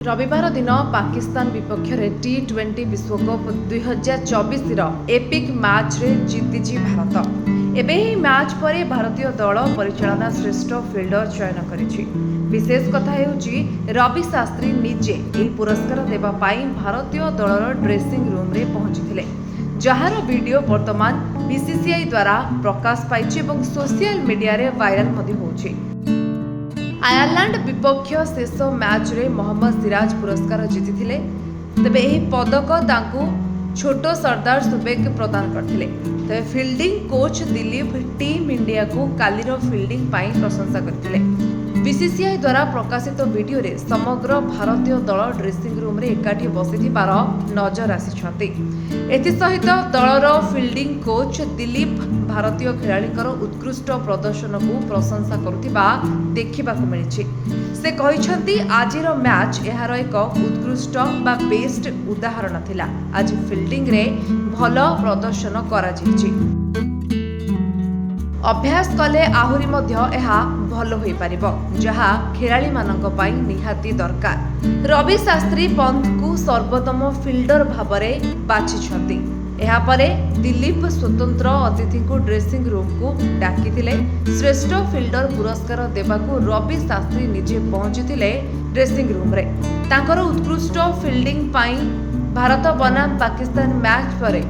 रविवार दिन पाकिस्तान विपक्ष T20 विश्वकप 2024 एपिक मैच रे जीतिजी भारत। एबे ही मैच पर भारतीय दल परिचालना श्रेष्ठ फिल्डर चयन करिछि। विशेष कथा हेउछि रवि शास्त्री निजे ଏହି पुरस्कार देबा पाई भारतीय दलर ड्रेसिंग रूम रे पहुंचिथिले, जहार वीडियो वर्तमान बीसीसीआई द्वारा प्रकाश पाइछि एवं सोशल मीडिया रे वायरल मध्ये होछि। आयरलैंड विपक्ष शेष मैच रे मोहम्मद सिराज पुरस्कार जीतिथिले। तेबे एही पदक तांकु छोटो सरदार सुबेक प्रदान करथिले। तेबे fielding coach Dilip team India को कालीर फील्डिंग पाई प्रशंसा करथिले। बीसीसीआई द्वारा प्रकाशित वीडियो रे समग्र भारतीय दल ड्रेसिंग रूम रे एकाठी बसिथिबार नजर आसिछंती। एथि सहित दलर फील्डिंग कोच दिलीप भारतीय खेलाड़ींकर उत्कृष्ट प्रदर्शन को प्रशंसा करुथिबा देखिबाकू मिलिछि। से कहिछंती आजिर मैच एहार एक उत्कृष्ट बा बेस्ट उदाहरण थिला। आज फील्डिंग रे भलो प्रदर्शन करा जायछि। अभ्यास कले आहुरी मध्य एहा भलो होई परिबो, जहा खेलाड़ी मानक पई निहाती दरकार। रवि शास्त्री पंत को सर्वोत्तम फिल्डर भाबरे बाछिछंती। एहा परे दिलीप स्वतंत्र अतिथि को ड्रेसिंग रूम को डाकिथिले। श्रेष्ठ फिल्डर पुरस्कार देबाकू रवि शास्त्री निजे पहुंचिथिले ड्रेसिंग रूम रे। तांकर उत्कृष्ट फील्डिंग पाई भारत बनाम पाकिस्तान मैच परे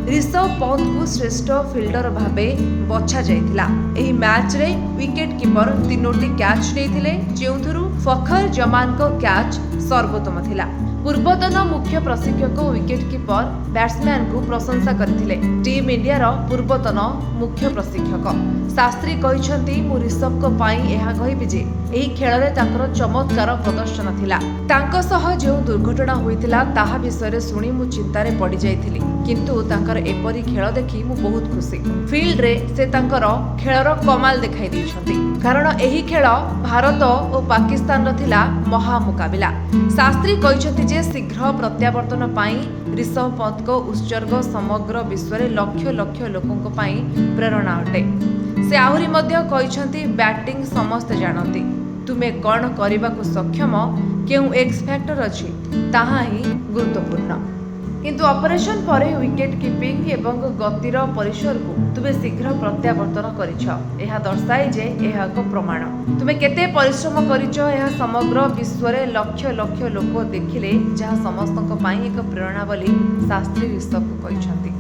ऋषभ पंत को श्रेष्ठ फिल्डर भाबे बछा जायतिला। एही मैच रे विकेट कीपर तीनोटी कैच नेइथिले, जेउथुरु फखर जमान को कैच सर्वोत्तम थिला। पूर्वतन मुख्य प्रशिक्षक विकेट कीपर बैट्समैन को प्रशंसा करथिले। टीम इंडिया रो पूर्वतन मुख्य प्रशिक्षक शास्त्री कहिछंती मु ऋषभ को पाई एहा कहिबि जे एही खेल रे ताकर चमत्कार प्रदर्शन थिला। तांको सह जो दुर्घटना होइतिला ताहा विषय सुनी मु चिंता रे पड़ी जाइथिली, किंतु तांकर एपरी खेल देखि मु बहुत खुशी। फील्ड रे से तांकर खेलर कमाल देखाई दैछंती, कारण एही खेल भारत और पाकिस्तान रो थिला महा मुकाबिला। शास्त्री कहिछंती जे शीघ्र प्रत्यावर्तन पाई ऋषभ पंत को उत्सर्ग समग्र विश्व रे लक्ष लक्ष लोकंक पाई प्रेरणा अटे। से आहुरी मध्य कहिछंती बैटिंग समस्त जानती, तुमे कौन करबाकू सक्षम, केउ एक्स फैक्टर अछि ताहा ही गुरुत्वपूर्ण। किंतु ऑपरेशन पर विकेट कीपिंग एवं गतिर परिसर को तुमे शीघ्र प्रत्यावर्तन करिछ। एहा दर्शाए जे एहा एक प्रमाण तुमे केते परिश्रम करिछ। एहा समग्र विश्व रे लक्ष लक्ष लोक देखिले, जहा समस्तक पाई एक प्रेरणा बोली शास्त्री ऋषभ को कहिछंती।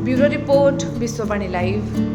Bureau report, Vishwavani live.